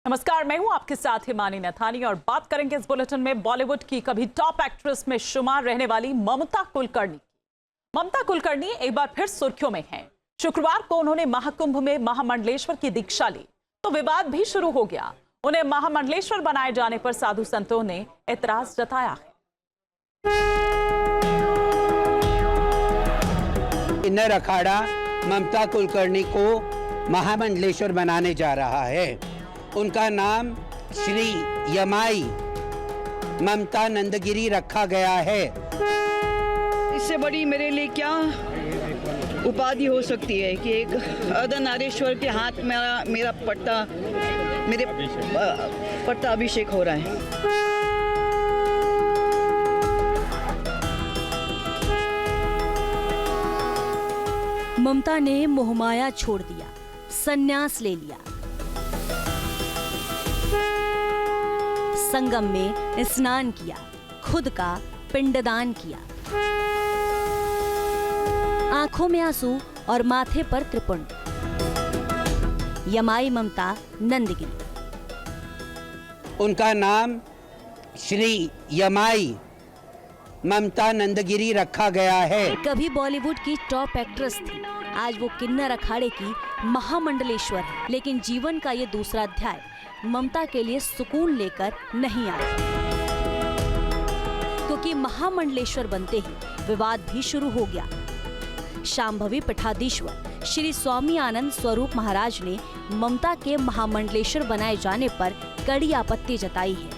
नमस्कार, मैं हूं आपके साथ हिमानी नथानी और बात करेंगे इस बुलेटिन में बॉलीवुड की कभी टॉप एक्ट्रेस में शुमार रहने वाली ममता कुलकर्णी। ममता कुलकर्णी एक बार फिर सुर्खियों में हैं। शुक्रवार को उन्होंने महाकुंभ में महामंडलेश्वर की दीक्षा ली तो विवाद भी शुरू हो गया। उन्हें महामंडलेश्वर बनाए जाने पर साधु संतों ने एतराज जताया है। किन्नर अखाड़ा ममता कुलकर्णी को महामंडलेश्वर बनाने जा रहा है। उनका नाम श्री यमाई ममता नंदगिरी रखा गया है। इससे बड़ी मेरे लिए क्या उपाधि हो सकती है कि एक अर्धनारीश्वर के हाथ में मेरा पट्टा अभिषेक हो रहा है। ममता ने मोहमाया छोड़ दिया, संन्यास ले लिया। संगम में स्नान किया, खुद का पिंडदान किया। आंखों में आंसू और माथे पर त्रिपुंड। यमाई ममता नंदगिरी। उनका नाम श्री यमाई ममता नंदगिरी रखा गया है। कभी बॉलीवुड की टॉप एक्ट्रेस थी, आज वो किन्नर अखाड़े की महामंडलेश्वर है। लेकिन जीवन का ये दूसरा अध्याय ममता के लिए सुकून लेकर नहीं आया, क्योंकि महामंडलेश्वर बनते ही विवाद भी शुरू हो गया। शांभवी पीठाधीश्वर श्री स्वामी आनंद स्वरूप महाराज ने ममता के महामंडलेश्वर बनाए जाने पर कड़ी आपत्ति जताई है।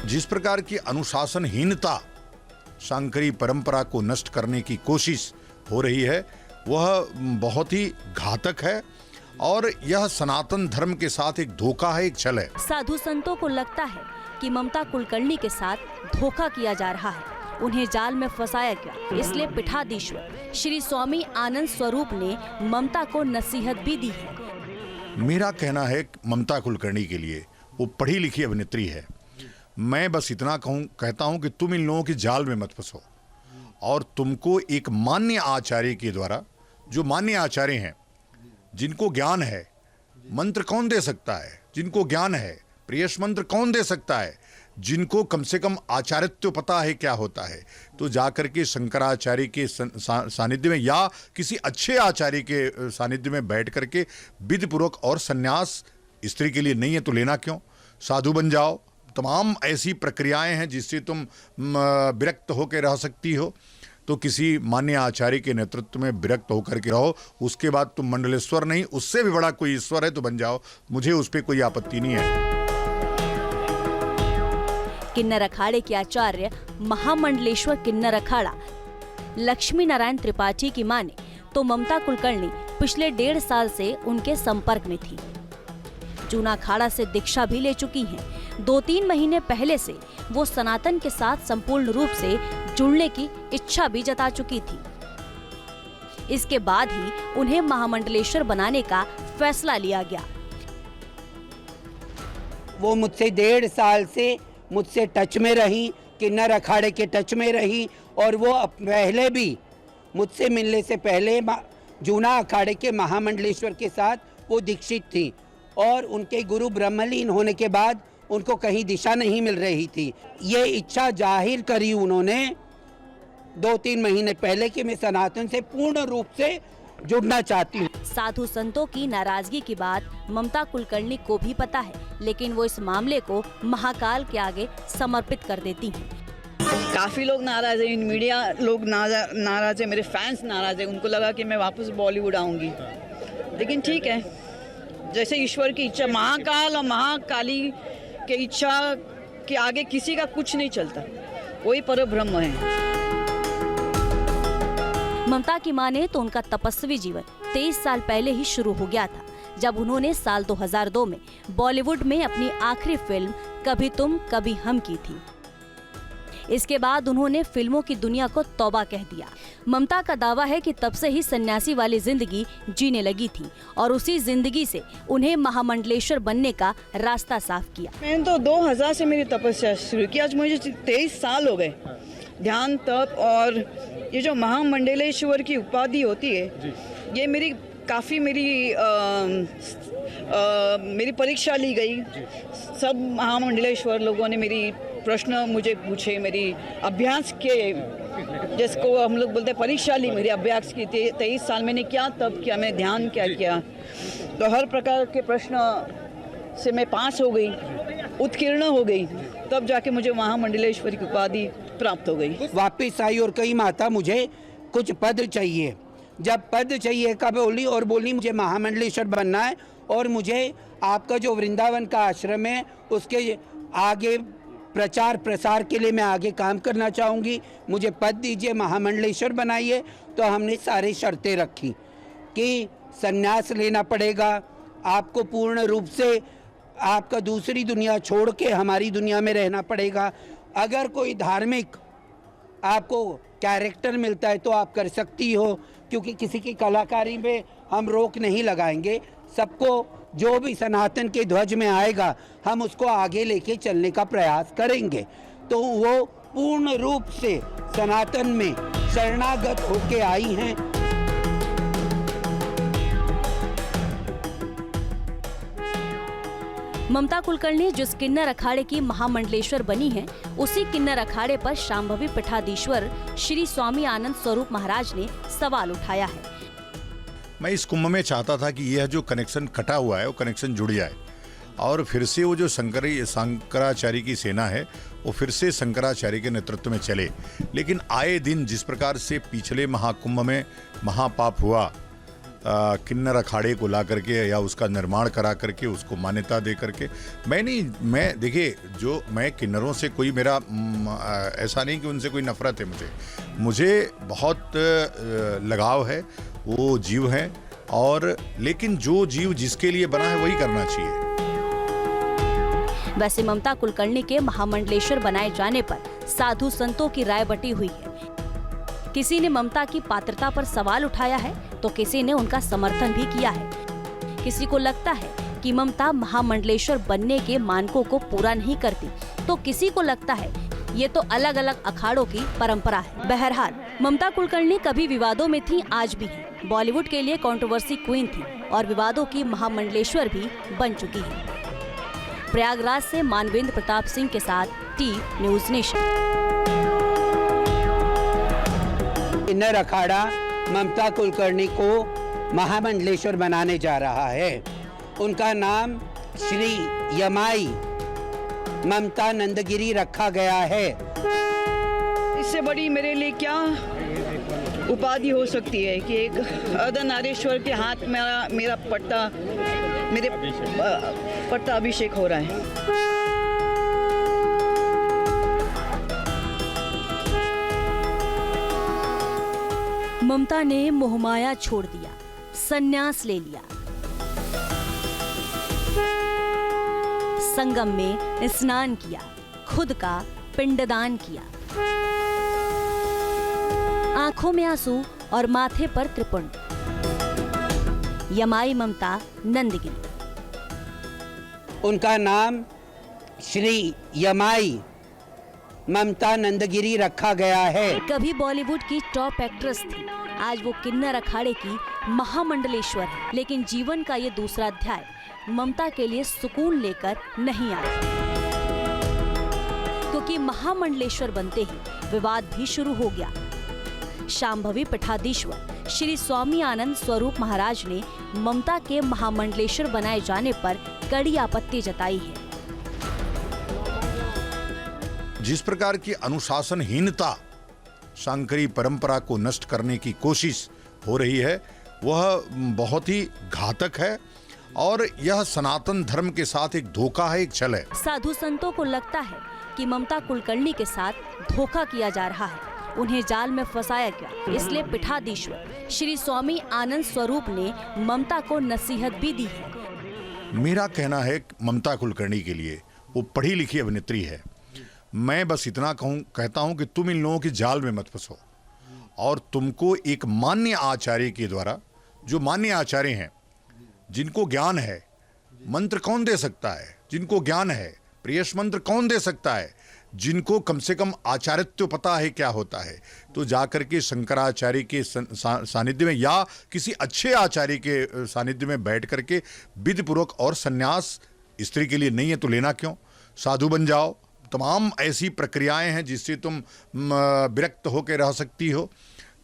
जिस प्रकार की अनुशासनहीनता शांकरी परंपरा को नष्ट करने की कोशिश हो रही है वह बहुत ही घातक है और यह सनातन धर्म के साथ एक धोखा है, एक छल है। साधु संतों को लगता है कि ममता कुलकर्णी के साथ धोखा किया जा रहा है, उन्हें जाल में फंसाया गया। इसलिए पीठाधीश्वर श्री स्वामी आनंद स्वरूप ने ममता को नसीहत भी दी है। मेरा कहना है ममता कुलकर्णी के लिए, वो पढ़ी लिखी अभिनेत्री है। मैं बस इतना कहता हूं कि तुम इन लोगों की जाल में मत फंसो और तुमको एक मान्य आचार्य के द्वारा, जो मान्य आचार्य हैं, जिनको ज्ञान है, मंत्र कौन दे सकता है, जिनको ज्ञान है, प्रियश मंत्र कौन दे सकता है, जिनको कम से कम आचार्यत्व पता है क्या होता है, तो जाकर के शंकराचार्य के सानिध्य में या किसी अच्छे आचार्य के सानिध्य में बैठ करके विधिपूर्वक, और संन्यास स्त्री के लिए नहीं है तो लेना क्यों, साधु बन जाओ। तमाम ऐसी प्रक्रियाएं हैं जिससे तुम विरक्त होकर रह सकती हो, तो किसी मान्य आचार्य के नेतृत्व में विरक्त होकर के रहो। उसके बाद तुम मंडलेश्वर नहीं, उससे भी बड़ा कोई ईश्वर है तो बन जाओ, मुझे उस पर कोई आपत्ति नहीं है। किन्नर अखाड़े के आचार्य महामंडलेश्वर किन्नर अखाड़ा लक्ष्मी नारायण त्रिपाठी की माने तो ममता कुलकर्णी पिछले 1.5 साल से उनके संपर्क में थी। जूना अखाड़ा से दीक्षा भी ले चुकी हैं। 2-3 महीने पहले से वो सनातन के साथ संपूर्ण रूप से जुड़ने की इच्छा भी जता चुकी थी। इसके बाद ही उन्हें महामंडलेश्वर बनाने का फैसला लिया गया। वो मुझसे 1.5 साल से मुझसे टच में रही, किन्नर अखाड़े के टच में रही, और वो पहले भी मुझसे मिलने से पहले जूना अखाड़े के महामंडलेश्वर के साथ वो दीक्षित थी, और उनके गुरु ब्रह्मलीन होने के बाद उनको कहीं दिशा नहीं मिल रही थी। ये इच्छा जाहिर करी उन्होंने 2-3 महीने पहले कि मैं सनातन से पूर्ण रूप से जुड़ना चाहती हूँ। साधु संतों की नाराजगी की बात ममता कुलकर्णी को भी पता है, लेकिन वो इस मामले को महाकाल के आगे समर्पित कर देती हैं। काफ़ी लोग नाराज़ है, मीडिया लोग नाराज़ है, मेरे फैंस नाराज़ है। उनको लगा कि मैं वापस बॉलीवुड आऊँगी, लेकिन ठीक है, जैसे ईश्वर की इच्छा। महाकाल और महाकाली के इच्छा के आगे किसी का कुछ नहीं चलता, वही परब्रह्म है। ममता की माने तो उनका तपस्वी जीवन 23 साल पहले ही शुरू हो गया था, जब उन्होंने साल 2002 में बॉलीवुड में अपनी आखिरी फिल्म कभी तुम कभी हम की थी। इसके बाद उन्होंने फिल्मों की दुनिया को तौबा कह दिया। ममता का दावा है कि तब से ही सन्यासी वाली जिंदगी जीने लगी थी और उसी जिंदगी से उन्हें महामंडलेश्वर बनने का रास्ता साफ किया। मैंने तो 2000 से मेरी तपस्या शुरू की, आज मुझे 23 साल हो गए। ध्यान, तप और ये जो महामंडलेश्वर की उपाधि होती है, ये मेरी काफ़ी मेरी परीक्षा ली गई। सब महामंडलेश्वर लोगों ने मेरी प्रश्न मुझे पूछे, मेरी अभ्यास के, जिसको हम लोग बोलते हैं परीक्षा ली, मेरी अभ्यास की। 23 साल मैंने क्या तब किया, मैं ध्यान क्या किया, तो हर प्रकार के प्रश्न से मैं पास हो गई, उत्कीर्ण हो गई। तब जाके मुझे महामंडलेश्वरी की उपाधि प्राप्त हो गई। वापिस आई और कही माता मुझे कुछ पद चाहिए। जब पद चाहिए का बोली और बोली मुझे महामंडलेश्वर बनना है और मुझे आपका जो वृंदावन का आश्रम है उसके आगे प्रचार प्रसार के लिए मैं आगे काम करना चाहूँगी, मुझे पद दीजिए, महामंडलेश्वर बनाइए। तो हमने सारी शर्तें रखी कि संन्यास लेना पड़ेगा, आपको पूर्ण रूप से आपका दूसरी दुनिया छोड़ के हमारी दुनिया में रहना पड़ेगा। अगर कोई धार्मिक आपको कैरेक्टर मिलता है तो आप कर सकती हो, क्योंकि किसी की कलाकारी में हम रोक नहीं लगाएंगे। सबको जो भी सनातन के ध्वज में आएगा हम उसको आगे लेके चलने का प्रयास करेंगे। तो वो पूर्ण रूप से सनातन में शरणागत होके आई हैं। ममता कुलकर्णी जिस किन्नर अखाड़े की महामंडलेश्वर बनी है, उसी किन्नर अखाड़े पर शांभवी पीठाधीश्वर श्री स्वामी आनंद स्वरूप महाराज ने सवाल उठाया है। मैं इस कुंभ में चाहता था कि यह जो कनेक्शन कटा हुआ है वो कनेक्शन जुड़ जाए और फिर से वो जो शंकराचार्य की सेना है वो फिर से शंकराचार्य के नेतृत्व में चले। लेकिन आए दिन जिस प्रकार से पिछले महाकुंभ में महापाप हुआ, किन्नर अखाड़े को ला करके या उसका निर्माण करा करके उसको मान्यता दे करके, मैं देखिए, जो मैं किन्नरों से कोई मेरा ऐसा नहीं कि उनसे कोई नफरत है, मुझे बहुत लगाव है, वो जीव हैं। और लेकिन जो जीव जिसके लिए बना है वही करना चाहिए। वैसे ममता कुलकर्णी के महामंडलेश्वर बनाए जाने पर साधु संतों की राय बटी हुई है। किसी ने ममता की पात्रता पर सवाल उठाया है तो किसी ने उनका समर्थन भी किया है। किसी को लगता है कि ममता महामंडलेश्वर बनने के मानकों को पूरा नहीं करती, तो किसी को लगता है ये तो अलग अलग अखाड़ों की परंपरा है। बहरहाल ममता कुलकर्णी कभी विवादों में थी, आज भी है। बॉलीवुड के लिए कंट्रोवर्सी क्वीन थी और विवादों की महामंडलेश्वर भी बन चुकी है। प्रयागराज से मानवेंद्र प्रताप सिंह के साथ टी न्यूज नेशन। किन्नर अखाड़ा ममता कुलकर्णी को महामंडलेश्वर बनाने जा रहा है। उनका नाम श्री यमाई ममता नंदगिरी रखा गया है। इससे बड़ी मेरे लिए क्या उपाधि हो सकती है कि एक अर्धनारीश्वर के हाथ मेरा पट्टा अभिषेक हो रहा है। ममता ने मोहमाया छोड़ दिया, संन्यास ले लिया। संगम में स्नान किया, खुद का पिंडदान किया। आंखों में आंसू और माथे पर त्रिपुंड। यमाई ममता नंदगिरी। उनका नाम श्री यमाई ममता नंदगिरी रखा गया है। कभी बॉलीवुड की टॉप एक्ट्रेस थी, आज वो किन्नर अखाड़े की महामंडलेश्वर है। लेकिन जीवन का ये दूसरा अध्याय ममता के लिए सुकून लेकर नहीं आया, क्योंकि महामंडलेश्वर बनते ही विवाद भी शुरू हो गया। शांभवी पीठाधीश्वर श्री स्वामी आनंद स्वरूप महाराज ने ममता के महामंडलेश्वर बनाए जाने पर कड़ी आपत्ति जताई है। जिस प्रकार की अनुशासनहीनता शांकरी परंपरा को नष्ट करने की कोशिश हो रही है वह बहुत ही घातक है और यह सनातन धर्म के साथ एक धोखा है, एक छल है। साधु संतों को लगता है कि ममता कुलकर्णी के साथ धोखा किया जा रहा है, उन्हें जाल में फंसाया गया। इसलिए पीठाधीश्वर श्री स्वामी आनंद स्वरूप ने ममता को नसीहत भी दी है। मेरा कहना है ममता कुलकर्णी के लिए, वो पढ़ी लिखी अभिनेत्री है। मैं बस इतना कहता हूं कि तुम इन लोगों की जाल में मत फंसो और तुमको एक मान्य आचार्य के द्वारा, जो मान्य आचार्य हैं, जिनको ज्ञान है, मंत्र कौन दे सकता है? जिनको ज्ञान है, प्रियश मंत्र कौन दे सकता है? जिनको कम से कम आचार्यत्व पता है क्या होता है, तो जाकर के शंकराचार्य के सानिध्य में या किसी अच्छे आचार्य के सानिध्य में बैठ करके विधिपूर्वक, और संन्यास स्त्री के लिए नहीं है तो लेना क्यों, साधु बन जाओ, तमाम ऐसी प्रक्रियाएं हैं जिससे तुम विरक्त होकर रह सकती हो।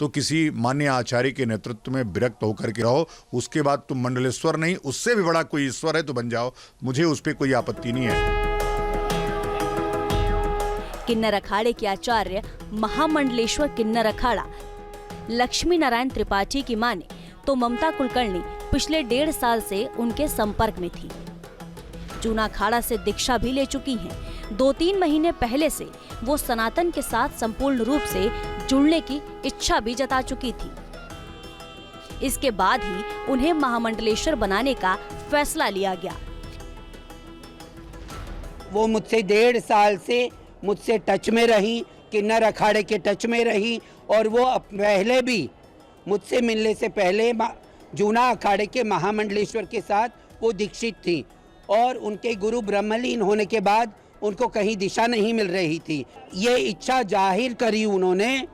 तो किसी मान्य आचार्य के नेतृत्व में विरक्त होकर के रहो, उसके बाद तुम मंडलेश्वर नहीं, उससे भी बड़ा कोई ईश्वर है तो बन जाओ, मुझे उस पर कोई आपत्ति नहीं है। किन्नर अखाड़े के आचार्य महामंडलेश्वर किन्नर अखाड़ा लक्ष्मी नारायण त्रिपाठी की माने तो ममता कुलकर्णी पिछले 1.5 साल से उनके संपर्क में थी। जूना अखाड़ा से दीक्षा भी ले चुकी हैं। 2-3 महीने पहले से वो सनातन के साथ संपूर्ण रूप से जुड़ने की इच्छा भी जता चुकी थी। इसके बाद ही उन्हें महामंडलेश्वर बनाने का फैसला लिया गया। वो मुझसे 1.5 साल से मुझसे टच में रही, किन्नर अखाड़े के टच में रही, और वो पहले भी मुझसे मिलने से पहले जूना अखाड़े के महामंडलेश्वर के साथ वो दीक्षित थी, और उनके गुरु ब्रह्मलीन होने के बाद उनको कहीं दिशा नहीं मिल रही थी। ये इच्छा जाहिर करी उन्होंने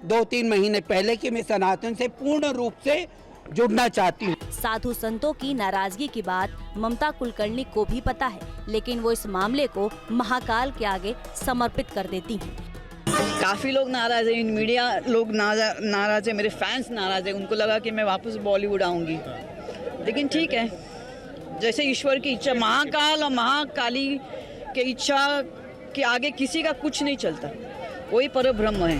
2-3 महीने पहले कि मैं सनातन से पूर्ण रूप से जुड़ना चाहती हूँ। साधु संतों की नाराजगी की बात ममता कुलकर्णी को भी पता है, लेकिन वो इस मामले को महाकाल के आगे समर्पित कर देती हैं। काफ़ी लोग नाराज़ हैं, इन मीडिया लोग नाराज़ हैं, मेरे फैंस नाराज़ हैं। उनको लगा कि मैं वापस बॉलीवुड आऊँगी, लेकिन ठीक है, जैसे ईश्वर की इच्छा। महाकाल और महाकाली की इच्छा के आगे किसी का कुछ नहीं चलता, वही परब्रह्म है।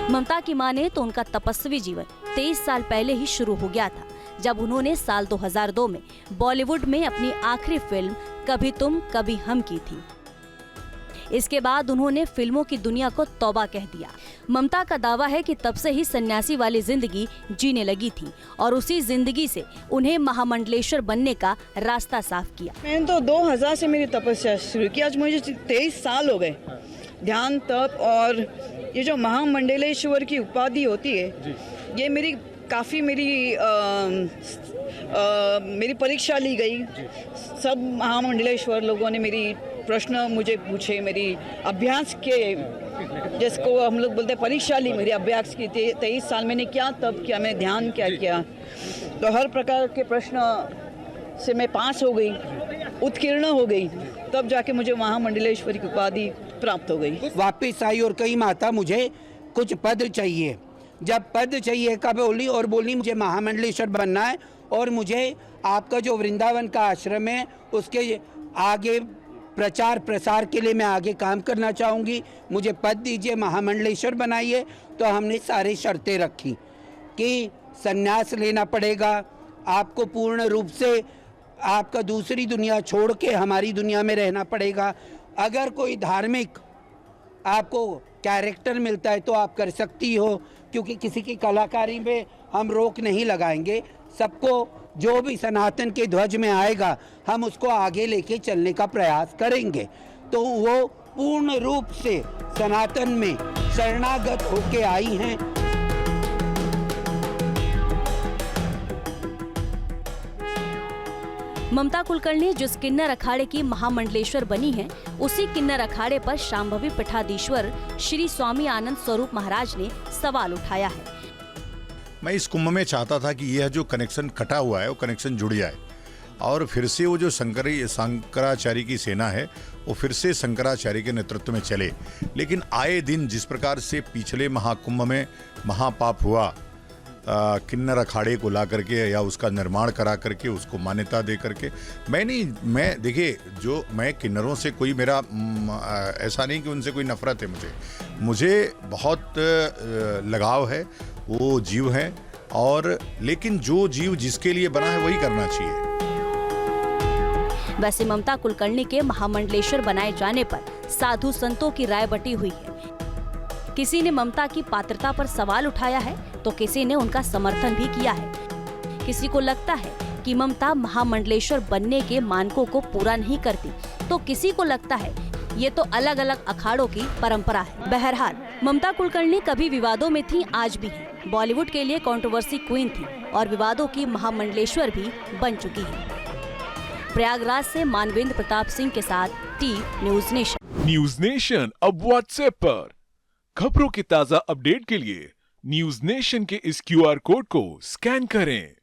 ममता की माने तो उनका तपस्वी जीवन 23 साल पहले ही शुरू हो गया था, जब उन्होंने साल 2002 में बॉलीवुड में अपनी आखिरी फिल्म कभी तुम कभी हम की थी। इसके बाद उन्होंने फिल्मों की दुनिया को तौबा कह दिया। ममता का दावा है कि तब से ही सन्यासी वाली जिंदगी जीने लगी थी, और उसी जिंदगी से उन्हें महामंडलेश्वर बनने का रास्ता साफ किया। मैंने तो 2000 से मेरी तपस्या शुरू की, आज मुझे 23 साल हो गए। ध्यान, तप और ये जो महामंडलेश्वर की उपाधि होती है, ये मेरी काफ़ी मेरी परीक्षा ली गई। सब महामंडलेश्वर लोगों ने मेरी प्रश्न मुझे पूछे, मेरी अभ्यास के, जिसको हम लोग बोलते हैं परीक्षा ली, मेरी अभ्यास की। 23 साल मैंने क्या तप किया, मैं ध्यान क्या किया, तो हर प्रकार के प्रश्न से मैं पास हो गई, उत्कीर्ण हो गई, तब जाके मुझे महामंडलेश्वरी की उपाधि प्राप्त हो गई। वापिस आई और कही माता मुझे कुछ पद चाहिए। जब पद चाहिए का बोली मुझे महामंडलेश्वर बनना है, और मुझे आपका जो वृंदावन का आश्रम है उसके आगे प्रचार प्रसार के लिए मैं आगे काम करना चाहूँगी, मुझे पद दीजिए, महामंडलेश्वर बनाइए। तो हमने सारी शर्तें रखी कि संन्यास लेना पड़ेगा, आपको पूर्ण रूप से आपका दूसरी दुनिया छोड़ के हमारी दुनिया में रहना पड़ेगा। अगर कोई धार्मिक आपको कैरेक्टर मिलता है तो आप कर सकती हो, क्योंकि किसी की कलाकारी में हम रोक नहीं लगाएंगे। सबको जो भी सनातन के ध्वज में आएगा हम उसको आगे लेके चलने का प्रयास करेंगे। तो वो पूर्ण रूप से सनातन में शरणागत होके आई हैं। ममता कुलकर्णी जिस किन्नर अखाड़े की महामंडलेश्वर बनी है, उसी किन्नर अखाड़े पर शांभवी पीठाधीश्वर श्री स्वामी आनंद स्वरूप महाराज ने सवाल उठाया है। मैं इस कुंभ में चाहता था कि यह जो कनेक्शन कटा हुआ है वो कनेक्शन जुड़ जाए, और फिर से वो जो शंकराचार्य की सेना है वो फिर से शंकराचार्य के नेतृत्व में चले। लेकिन आए दिन जिस प्रकार से पिछले महाकुंभ में महापाप हुआ, किन्नर अखाड़े को ला करके या उसका निर्माण करा करके उसको मान्यता दे करके, मैं देखिए, जो मैं किन्नरों से कोई मेरा ऐसा नहीं कि उनसे कोई नफरत है, मुझे बहुत लगाव है, वो जीव है, और लेकिन जो जीव जिसके लिए बना है वही करना चाहिए। वैसे ममता कुलकर्णी के महामंडलेश्वर बनाए जाने पर साधु संतों की राय बटी हुई है। किसी ने ममता की पात्रता पर सवाल उठाया है तो किसी ने उनका समर्थन भी किया है। किसी को लगता है कि ममता महामंडलेश्वर बनने के मानकों को पूरा नहीं करती, तो किसी को लगता है ये तो अलग अलग अखाड़ों की परंपरा है। बहरहाल ममता कुलकर्णी कभी विवादों में थी, आज भी है। बॉलीवुड के लिए कंट्रोवर्सी क्वीन थी और विवादों की महामंडलेश्वर भी बन चुकी है। प्रयागराज से मानवेंद्र प्रताप सिंह के साथ T news nation. News nation अब व्हाट्सएप पर खबरों के ताजा अपडेट के लिए न्यूज नेशन के इस QR कोड को स्कैन करें।